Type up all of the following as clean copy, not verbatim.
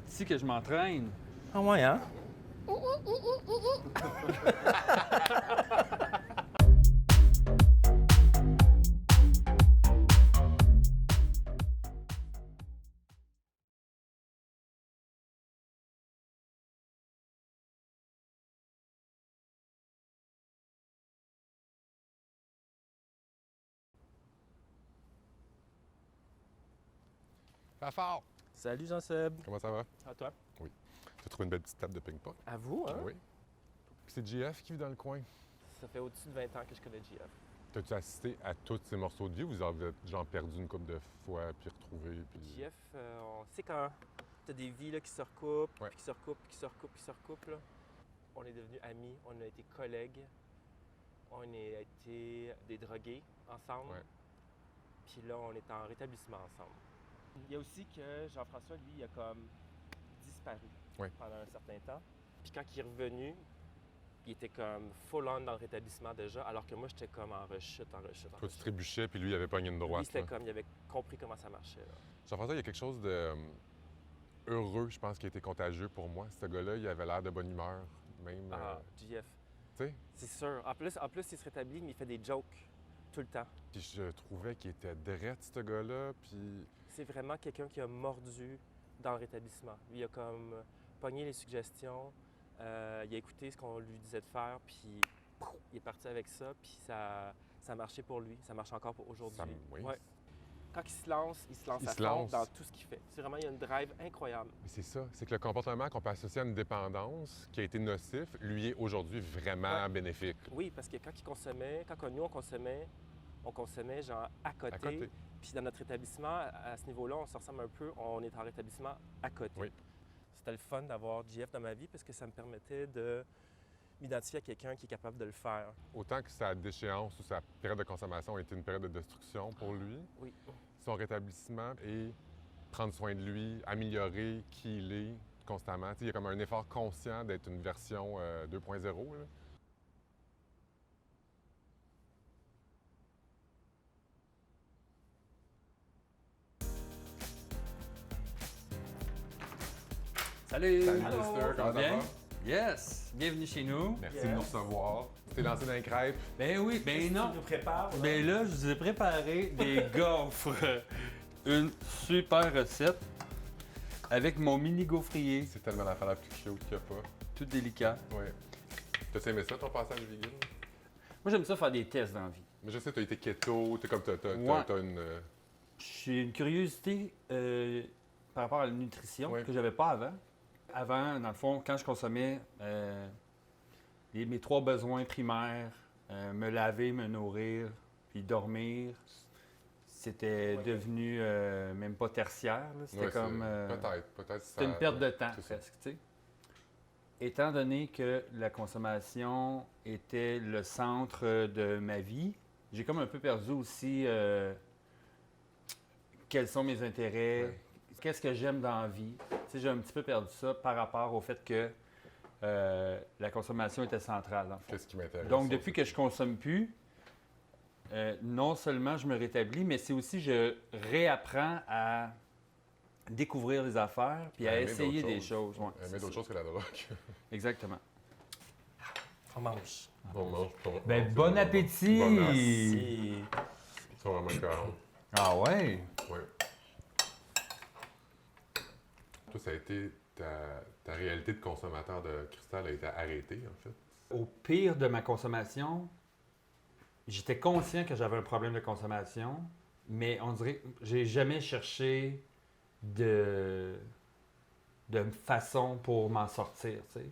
Ici que je m'entraîne. Ah ouais, hein? Fafard! Salut Jean-Seb. Comment ça va? À toi? Oui. Tu as trouvé une belle petite table de ping-pong? À vous, hein? Oui. Puis c'est JF qui vit dans le coin. Ça fait au-dessus de 20 ans que je connais JF. T'as-tu assisté à tous ces morceaux de vie ou vous avez genre perdu une couple de fois puis retrouvé? Puis... JF, on sait quand t'as des vies là, qui se recoupent, Ouais. puis qui se recoupent, puis qui se recoupent, puis qui se recoupent. Là. On est devenus amis, on a été collègues, on a été des drogués ensemble. Ouais. Puis là, on est en rétablissement ensemble. Il y a aussi que Jean-François, lui, il a comme disparu Ouais. pendant un certain temps. Puis quand il est revenu, il était comme full-on dans le rétablissement déjà, alors que moi, j'étais comme en rechute, en rechute, en Toi, tu rechute. trébuchais puis lui, il avait pas une droite. Lui, c'était là. comme, il avait compris comment ça marchait. Là. Jean-François, il y a quelque chose de heureux, je pense, qui a été contagieux pour moi. Ce gars-là, il avait l'air de bonne humeur. Même. JF. Tu sais? C'est sûr. En plus, il se rétablit, mais il fait des jokes tout le temps. Puis je trouvais qu'il était drette, ce gars-là. Puis. C'est vraiment quelqu'un qui a mordu dans le rétablissement. Lui, il a comme pogné les suggestions, il a écouté ce qu'on lui disait de faire, puis il est parti avec ça, puis ça a marché pour lui. Ça marche encore pour aujourd'hui. Oui. Ouais. Quand il se lance à se fond lance. dans tout ce qu'il fait. C'est vraiment, il y a une drive incroyable. Mais c'est ça, c'est que le comportement qu'on peut associer à une dépendance qui a été nocif, lui est aujourd'hui vraiment bénéfique. Oui, parce que quand il consommait, quand nous on consommait genre à côté. À côté. Puis dans notre établissement, à ce niveau-là, on se ressemble un peu, on est en rétablissement à côté. Oui. C'était le fun d'avoir JF dans ma vie parce que ça me permettait de m'identifier à quelqu'un qui est capable de le faire. Autant que sa déchéance ou sa période de consommation a été une période de destruction pour lui, Oui. son rétablissement et prendre soin de lui, améliorer qui il est constamment. Tu sais, il y a comme un effort conscient d'être une version 2.0. là. Salut! Salut, Allô! Mister, Ça comment ça bien? va? Yes! Bienvenue chez nous. Merci de nous recevoir. Tu t'es lancé dans les crêpes. Ben oui, ben non. Tu nous prépares? Ben là, je vous ai préparé des gaufres. Une super recette avec mon mini gaufrier. C'est tellement l'affaire la plus cute qu'il n'y a pas. Tout délicat. Ouais. T'as aimé ça, ton passage vegan? Moi, j'aime ça faire des tests dans la vie. Mais je sais, t'as été keto, t'as Ouais. une... J'ai une curiosité par rapport à la nutrition Oui. que j'avais pas avant. Avant, dans le fond, quand je consommais mes 3 besoins primaires, me laver, me nourrir, puis dormir, c'était devenu même pas tertiaire. Là. C'était Ouais, comme... peut-être. c'était une perte de temps, c'est ça. presque, tu sais. Étant donné que la consommation était le centre de ma vie, j'ai comme un peu perdu aussi quels sont mes intérêts, Ouais. qu'est-ce que j'aime dans la vie. Tu sais, j'ai un petit peu perdu ça par rapport au fait que la consommation était centrale, dans le fond. Qu'est-ce qui m'intéresse? Donc, depuis que je consomme plus, non seulement je me rétablis, mais c'est aussi je réapprends à découvrir les affaires puis à aimer essayer d'autres des choses. Ouais, Aimer c'est d'autres ça. choses que la drogue. Exactement. On mange. On mange pas. Ben, bon appétit! Bon Si. Ils sont vraiment carrés. Ah ouais? Oui. Toi, ça a été ta réalité de consommateur de cristal a été arrêtée, en fait. Au pire de ma consommation, j'étais conscient que j'avais un problème de consommation, mais on dirait que j'ai jamais cherché de façon pour m'en sortir. Tu sais.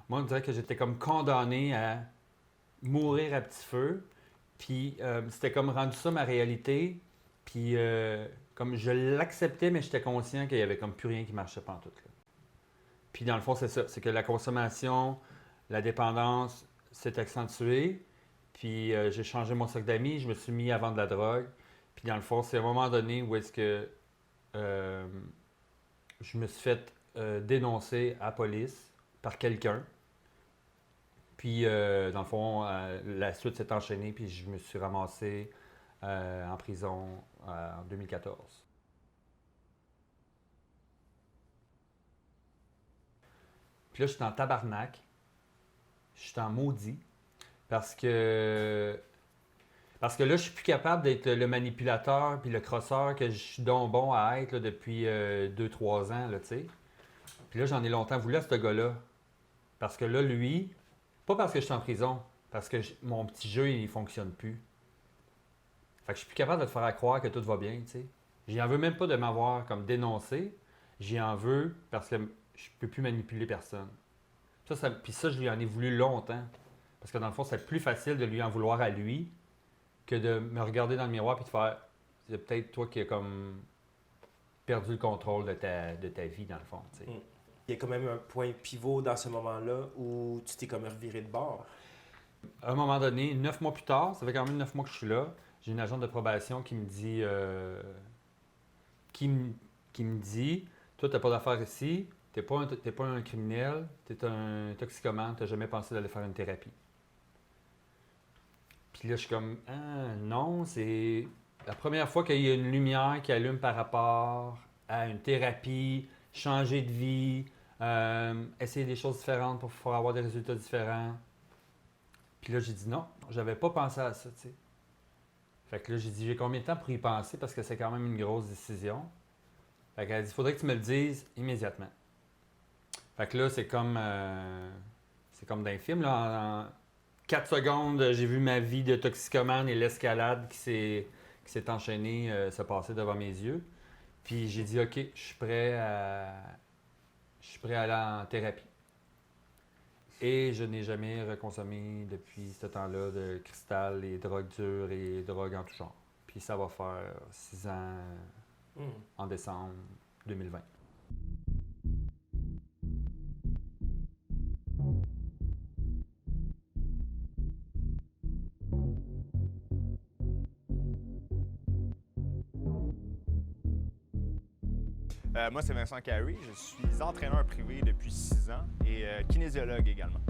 Moi, on dirait que j'étais comme condamné à mourir à petit feu. Puis c'était comme rendu ça ma réalité. Puis comme je l'acceptais, mais j'étais conscient qu'il y avait comme plus rien qui marchait pantoute. Là. Puis dans le fond, c'est ça. C'est que la consommation, la dépendance s'est accentuée. Puis j'ai changé mon cercle d'amis, je me suis mis à vendre de la drogue. Puis dans le fond, c'est à un moment donné où est-ce que je me suis fait dénoncer à la police par quelqu'un. Puis dans le fond, la suite s'est enchaînée, puis je me suis ramassé en prison en 2014. là, je suis en tabarnak. Je suis en maudit. Parce que là, je suis plus capable d'être le manipulateur puis le crosseur que je suis donc bon à être là, depuis 2-3 ans, là, tu sais. Puis là, j'en ai longtemps voulu à ce gars-là. Parce que là, lui, pas parce que je suis en prison, parce que mon petit jeu, il fonctionne plus. Fait que je suis plus capable de te faire croire que tout va bien, tu sais. J'y en veux même pas de m'avoir comme dénoncé. J'y en veux parce que je peux plus manipuler personne. Puis ça, je lui en ai voulu longtemps. Parce que dans le fond, c'est plus facile de lui en vouloir à lui que de me regarder dans le miroir et de faire c'est peut-être toi qui as comme perdu le contrôle de ta vie, dans le fond. Tu sais. Il y a quand même un point pivot dans ce moment-là où tu t'es comme reviré de bord. À un moment donné, 9 mois plus tard, ça fait quand même 9 mois que je suis là, j'ai une agente de probation qui me dit qui me dit toi, tu n'as pas d'affaires ici, t'es pas un criminel, tu es un toxicomane, tu n'as jamais pensé d'aller faire une thérapie. Puis là, je suis comme, ah, non, c'est la première fois qu'il y a une lumière qui allume par rapport à une thérapie, changer de vie, essayer des choses différentes pour avoir des résultats différents. Puis là, j'ai dit non, j'avais pas pensé à ça, tu sais. Fait que là, j'ai dit, j'ai combien de temps pour y penser parce que c'est quand même une grosse décision. Fait qu'elle a dit, il faudrait que tu me le dises immédiatement. Fait que là, c'est comme dans les films, là, en 4 secondes, j'ai vu ma vie de toxicomane et l'escalade qui s'est enchaînée se passer devant mes yeux. Puis j'ai dit, OK, je suis prêt à aller en thérapie. Et je n'ai jamais reconsommé depuis ce temps-là de cristal et drogues dures et drogues en tout genre. Puis ça va faire 6 ans en décembre 2020. Moi, c'est Vincent Carey. Je suis entraîneur privé depuis 6 ans et kinésiologue également.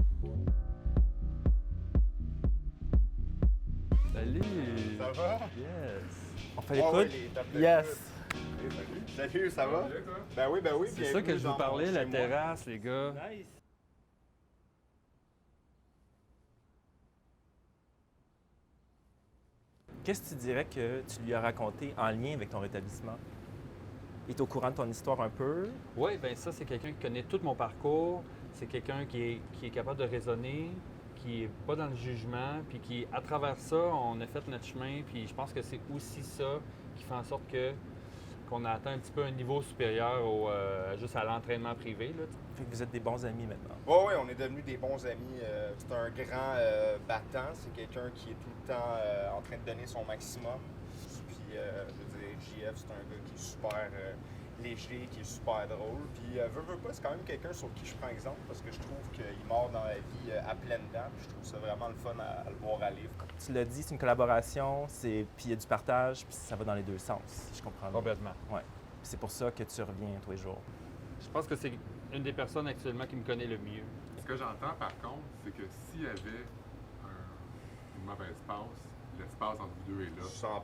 Salut! Ça va? Yes! On fait l'écoute? Yes! Salut, ça va? Ben oui. C'est ça que je vous parlais, la terrasse, les gars. Nice! Qu'est-ce que tu dirais que tu lui as raconté en lien avec ton rétablissement? Il est au courant de ton histoire un peu? Oui, bien ça, c'est quelqu'un qui connaît tout mon parcours. C'est quelqu'un qui est capable de raisonner, qui n'est pas dans le jugement, puis qui, à travers ça, on a fait notre chemin. Puis je pense que c'est aussi ça qui fait en sorte qu'on a atteint un petit peu un niveau supérieur juste à l'entraînement privé. Là. Fait que vous êtes des bons amis maintenant. Oui, on est devenus des bons amis. C'est un grand battant. C'est quelqu'un qui est tout le temps en train de donner son maximum. Puis, je veux dire, JF, c'est un gars qui est super léger, qui est super drôle. Puis, veut pas, c'est quand même quelqu'un sur qui je prends exemple parce que je trouve qu'il mord dans la vie à pleines dents. Puis, je trouve ça vraiment le fun à le voir aller. Tu l'as dit, c'est une collaboration, puis il y a du partage, puis ça va dans les deux sens, si je comprends bien. Complètement. Ouais. Puis c'est pour ça que tu reviens tous les jours. Je pense que c'est une des personnes actuellement qui me connaît le mieux. Ce que j'entends par contre, c'est que s'il y avait une mauvaise passe, l'espace entre vous deux est là. 100%.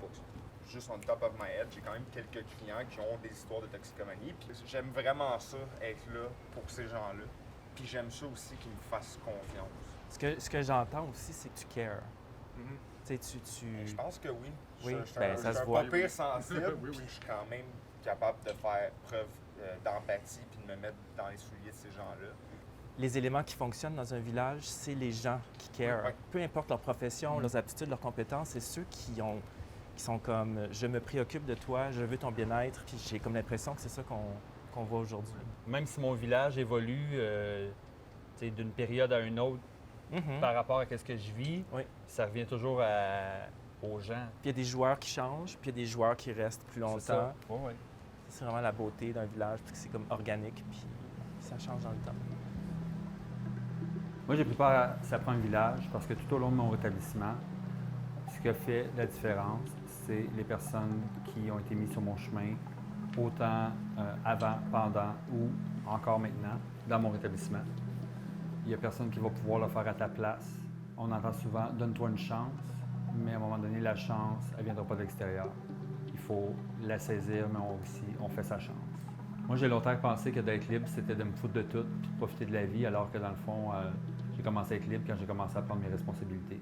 Juste on top of my head, j'ai quand même quelques clients qui ont des histoires de toxicomanie. Puis j'aime vraiment ça, être là pour ces gens-là. Puis j'aime ça aussi qu'ils me fassent confiance. Ce que j'entends aussi, c'est que tu cares. Tu sais, Je pense que oui. Oui, Je suis ben, un, ça je se suis un voit. pas pire sensible, Oui, puis oui. je suis quand même capable de faire preuve d'empathie puis de me mettre dans les souliers de ces gens-là. Les éléments qui fonctionnent dans un village, c'est les gens qui carent. Ouais. Peu importe leur profession, leurs aptitudes, leurs compétences, c'est ceux qui sont comme « je me préoccupe de toi, je veux ton bien-être », puis j'ai comme l'impression que c'est ça qu'on voit aujourd'hui. Même si mon village évolue d'une période à une autre par rapport à ce que je vis, Oui. ça revient toujours aux gens. Puis il y a des joueurs qui changent, puis il y a des joueurs qui restent plus longtemps. C'est ça. Ouais. C'est vraiment la beauté d'un village, puis que c'est comme organique, puis ça change dans le temps. Moi, j'ai pris part à Ça prend un village parce que tout au long de mon rétablissement, ce qui a fait la différence, c'est les personnes qui ont été mises sur mon chemin, autant avant, pendant ou encore maintenant, dans mon rétablissement. Il n'y a personne qui va pouvoir le faire à ta place. On entend souvent « donne-toi une chance », mais à un moment donné, la chance, elle ne viendra pas de l'extérieur. Il faut la saisir, mais on fait sa chance. Moi, j'ai longtemps pensé que d'être libre, c'était de me foutre de tout puis de profiter de la vie, alors que dans le fond, j'ai commencé à être libre quand j'ai commencé à prendre mes responsabilités.